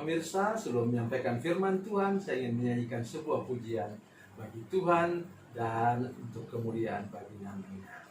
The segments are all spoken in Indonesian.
pemirsa, sebelum menyampaikan firman Tuhan, saya ingin menyanyikan sebuah pujian bagi Tuhan dan untuk kemuliaan bagi nama-Nya.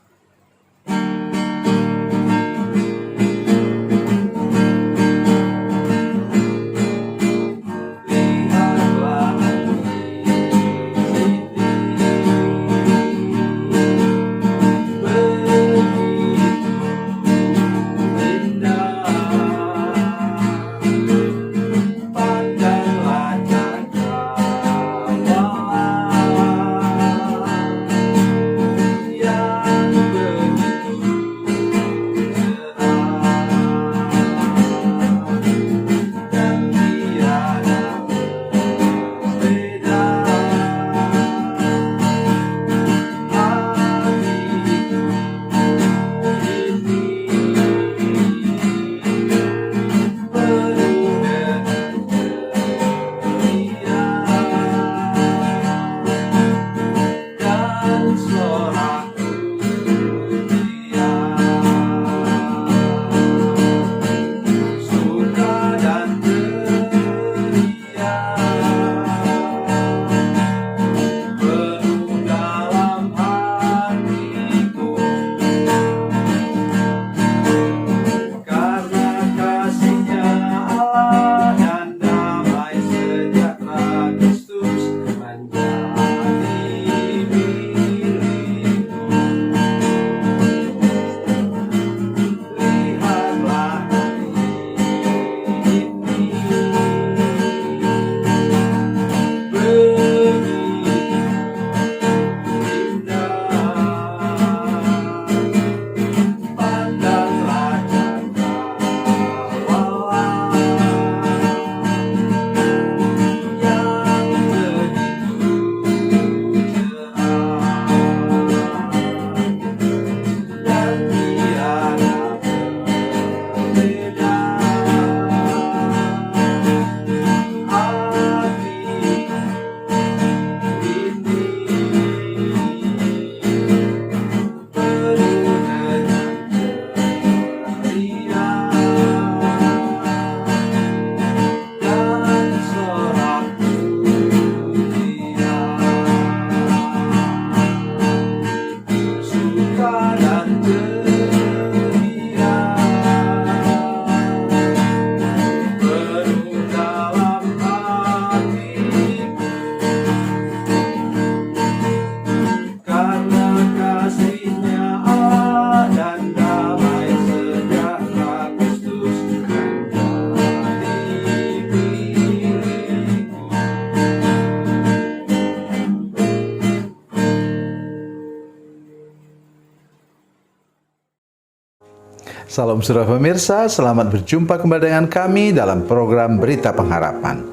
Salam saudara pemirsa, selamat berjumpa kembali dengan kami dalam program Berita Pengharapan.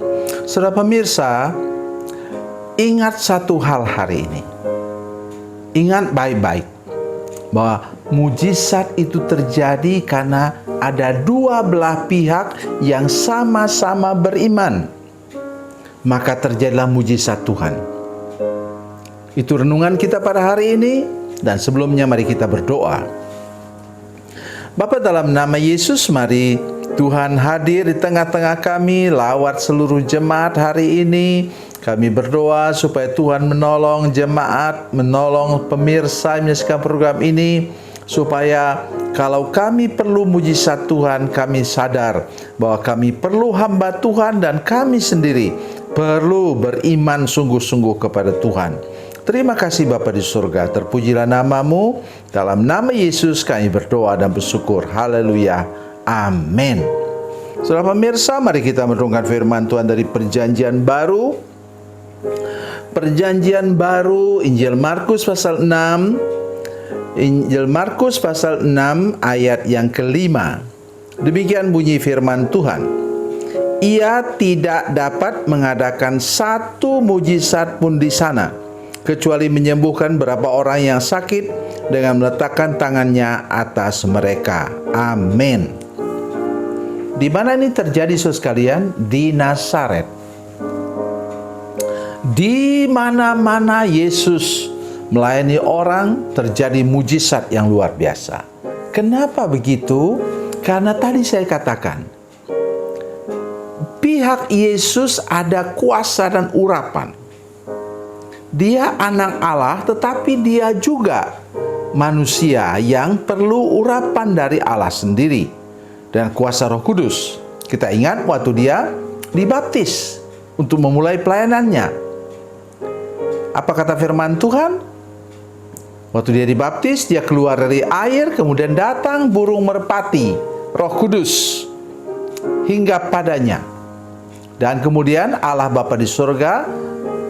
Saudara pemirsa, ingat satu hal hari ini. Ingat baik-baik bahwa mujizat itu terjadi karena ada dua belah pihak yang sama-sama beriman. Maka terjadilah mujizat Tuhan. Itu renungan kita pada hari ini, dan sebelumnya mari kita berdoa. Bapa, dalam nama Yesus, mari Tuhan hadir di tengah-tengah kami, lawat seluruh jemaat hari ini. Kami berdoa supaya Tuhan menolong jemaat, menolong pemirsa yang menyaksikan program ini, supaya kalau kami perlu mujizat Tuhan, kami sadar bahwa kami perlu hamba Tuhan dan kami sendiri perlu beriman sungguh-sungguh kepada Tuhan. Terima kasih Bapa di surga, terpujilah nama-Mu. Dalam nama Yesus kami berdoa dan bersyukur. Haleluya. Amin. Saudara pemirsa, mari kita merenungkan firman Tuhan dari Perjanjian Baru. Perjanjian Baru, Injil Markus pasal 6. Injil Markus pasal 6 ayat yang kelima. Demikian bunyi firman Tuhan. Ia tidak dapat mengadakan satu mujizat pun di sana, kecuali menyembuhkan beberapa orang yang sakit dengan meletakkan tangannya atas mereka. Amin. Di mana ini terjadi, saudara sekalian? Di Nazaret. Di mana-mana Yesus melayani orang, terjadi mujizat yang luar biasa. Kenapa begitu? Karena tadi saya katakan, pihak Yesus ada kuasa dan urapan. Dia anak Allah, tetapi dia juga manusia yang perlu urapan dari Allah sendiri dan kuasa Roh Kudus. Kita ingat waktu dia dibaptis untuk memulai pelayanannya. Apa kata firman Tuhan? Waktu dia dibaptis, dia keluar dari air, kemudian datang burung merpati, Roh Kudus, hingga padanya. Dan kemudian Allah Bapa di surga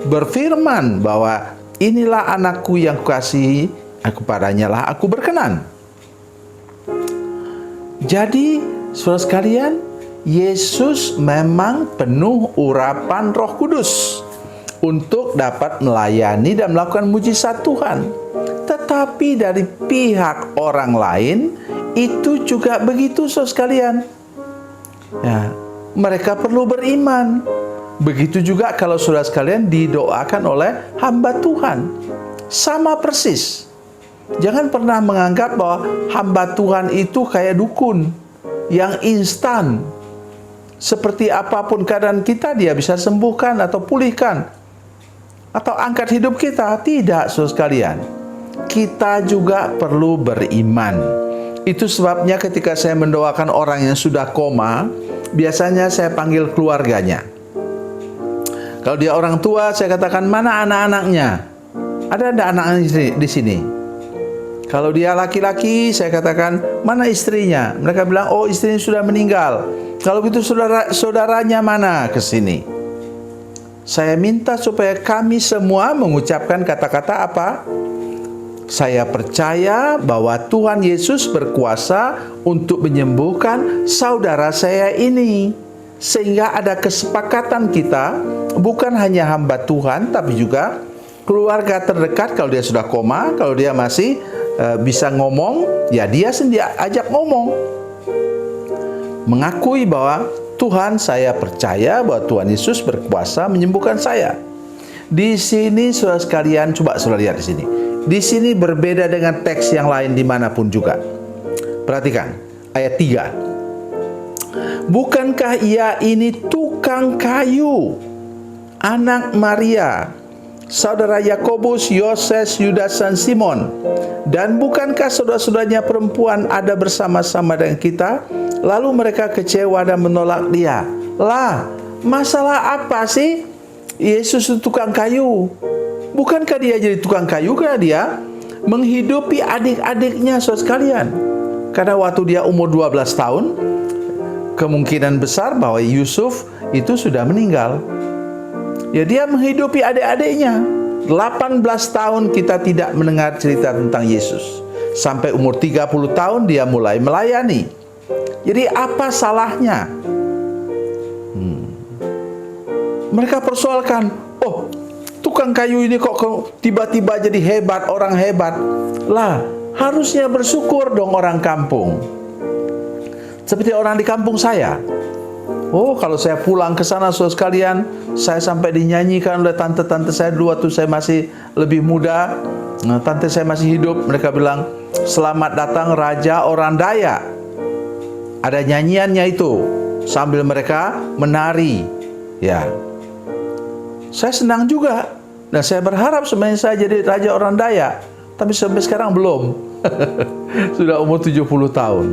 berfirman bahwa inilah anakku yang kukasihi, kepadanya lah aku berkenan. Jadi, saudara sekalian, Yesus memang penuh urapan Roh Kudus untuk dapat melayani dan melakukan mujizat Tuhan. Tetapi dari pihak orang lain itu juga begitu, saudara sekalian. Ya, mereka perlu beriman. Begitu juga kalau saudara sekalian didoakan oleh hamba Tuhan. Sama persis. Jangan pernah menganggap bahwa hamba Tuhan itu kayak dukun yang instan. Seperti apapun keadaan kita, dia bisa sembuhkan atau pulihkan atau angkat hidup kita. Tidak, saudara sekalian. Kita juga perlu beriman. Itu sebabnya ketika saya mendoakan orang yang sudah koma, biasanya saya panggil keluarganya. Kalau dia orang tua, saya katakan, mana anak-anaknya? Ada anak-anak di sini? Kalau dia laki-laki, saya katakan, mana istrinya? Mereka bilang, oh istrinya sudah meninggal. Kalau begitu saudaranya mana ke sini? Saya minta supaya kami semua mengucapkan kata-kata apa? Saya percaya bahwa Tuhan Yesus berkuasa untuk menyembuhkan saudara saya ini. Sehingga ada kesepakatan kita, bukan hanya hamba Tuhan, tapi juga keluarga terdekat. Kalau dia sudah koma, kalau dia masih bisa ngomong, ya dia sendiri ajak ngomong. Mengakui bahwa Tuhan, saya percaya bahwa Tuhan Yesus berkuasa menyembuhkan saya. Di sini saudara sekalian, coba saudara lihat di sini. Di sini berbeda dengan teks yang lain dimanapun juga. Perhatikan ayat 3. Bukankah ia ini tukang kayu, anak Maria, saudara Yakobus, Yoses, Yudas, dan Simon? Dan bukankah saudara-saudaranya perempuan ada bersama-sama dengan kita? Lalu mereka kecewa dan menolak dia. Lah, masalah apa sih? Yesus itu tukang kayu. Bukankah dia jadi tukang kayu karena dia menghidupi adik-adiknya, saudara sekalian? Karena waktu dia umur 12 tahun, kemungkinan besar bahwa Yusuf itu sudah meninggal. Ya, dia menghidupi adik-adiknya. 18 tahun kita tidak mendengar cerita tentang Yesus. Sampai umur 30 tahun dia mulai melayani. Jadi apa salahnya? Mereka persoalkan, oh, tukang kayu ini kok tiba-tiba jadi hebat, orang hebat. Lah, harusnya bersyukur dong orang kampung. Seperti orang di kampung saya. Oh, kalau saya pulang ke sana, saudara sekalian, saya sampai dinyanyikan oleh tante-tante saya dulu waktu saya masih lebih muda. Nah, tante saya masih hidup. Mereka bilang, selamat datang Raja Orang Dayak. Ada nyanyiannya itu sambil mereka menari. Ya, saya senang juga. Dan saya berharap sebenarnya saya jadi Raja Orang Dayak. Tapi sampai sekarang belum. Sudah umur 70 tahun.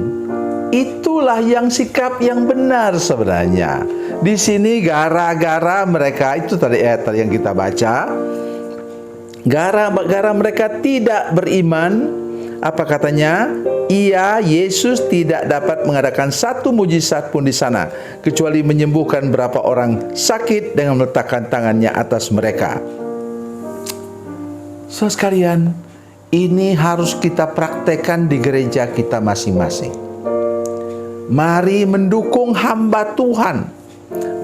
Itulah yang sikap yang benar sebenarnya. Di sini gara-gara mereka, itu tadi ayat yang kita baca, gara-gara mereka tidak beriman, apa katanya? Yesus tidak dapat mengadakan satu mujizat pun di sana, kecuali menyembuhkan berapa orang sakit dengan meletakkan tangannya atas mereka. Saudara sekalian, ini harus kita praktekkan di gereja kita masing-masing. Mari mendukung hamba Tuhan.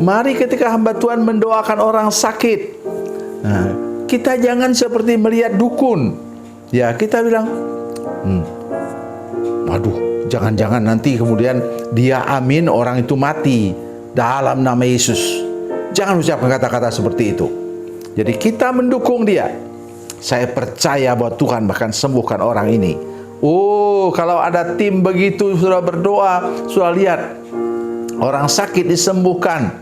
Mari ketika hamba Tuhan mendoakan orang sakit, nah, kita jangan seperti melihat dukun. Ya, kita bilang, waduh, jangan-jangan nanti kemudian dia amin, orang itu mati dalam nama Yesus. Jangan ucapkan kata-kata seperti itu. Jadi kita mendukung dia. Saya percaya bahwa Tuhan bahkan sembuhkan orang ini. Oh, kalau ada tim begitu sudah berdoa, sudah lihat orang sakit disembuhkan,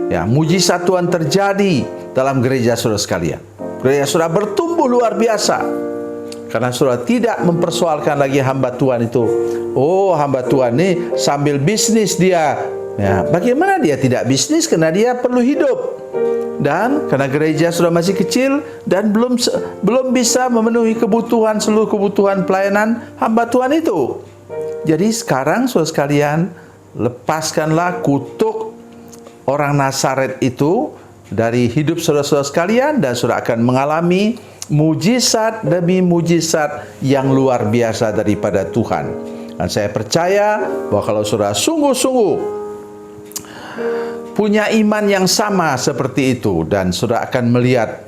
ya, mujizat Tuhan terjadi dalam gereja saudara sekalian. Gereja saudara bertumbuh luar biasa karena saudara tidak mempersoalkan lagi hamba Tuhan itu. Oh, hamba Tuhan ini sambil bisnis dia. Ya, bagaimana dia tidak bisnis? Karena dia perlu hidup. Dan karena gereja sudah masih kecil dan belum bisa memenuhi seluruh kebutuhan pelayanan hamba Tuhan itu. Jadi sekarang saudara sekalian, lepaskanlah kutuk orang Nazaret itu dari hidup saudara-saudara sekalian, dan saudara akan mengalami mujizat demi mujizat yang luar biasa daripada Tuhan. Dan saya percaya bahwa kalau saudara sungguh-sungguh punya iman yang sama seperti itu, dan saudara akan melihat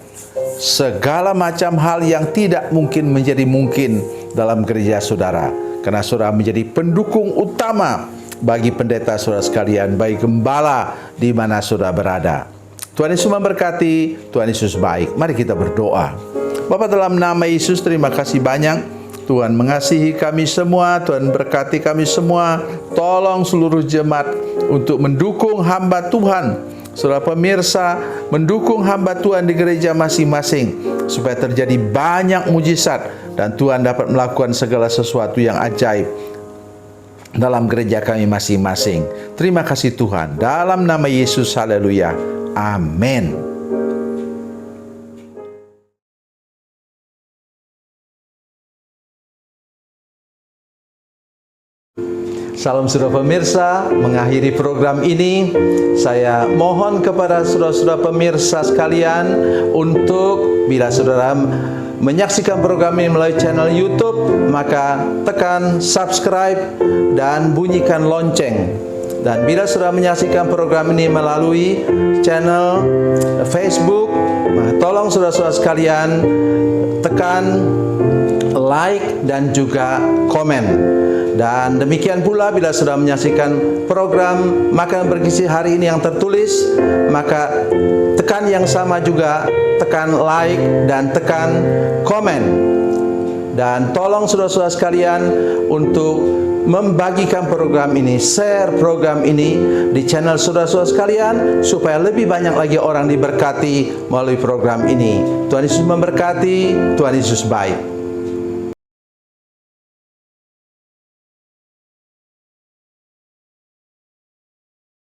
segala macam hal yang tidak mungkin menjadi mungkin dalam gereja saudara, karena saudara menjadi pendukung utama bagi pendeta saudara sekalian, bagi gembala di mana saudara berada. Tuhan Yesus memberkati, Tuhan Yesus baik. Mari kita berdoa. Bapa, dalam nama Yesus, terima kasih banyak. Tuhan mengasihi kami semua, Tuhan berkati kami semua. Tolong seluruh jemaat untuk mendukung hamba Tuhan, saudara pemirsa, mendukung hamba Tuhan di gereja masing-masing, supaya terjadi banyak mujizat dan Tuhan dapat melakukan segala sesuatu yang ajaib dalam gereja kami masing-masing. Terima kasih Tuhan, dalam nama Yesus, haleluya, amin. Salam saudara pemirsa, mengakhiri program ini, saya mohon kepada saudara-saudara pemirsa sekalian untuk bila saudara menyaksikan program ini melalui channel YouTube, maka tekan subscribe dan bunyikan lonceng. Dan bila saudara menyaksikan program ini melalui channel Facebook, maka tolong saudara-saudara sekalian tekan like dan juga komen. Dan demikian pula bila sudah menyaksikan program Makanan Bergizi hari ini yang tertulis, maka tekan yang sama juga, tekan like dan tekan komen. Dan tolong saudara-saudara sekalian untuk membagikan program ini, share program ini di channel saudara-saudara sekalian, supaya lebih banyak lagi orang diberkati melalui program ini. Tuhan Yesus memberkati, Tuhan Yesus baik.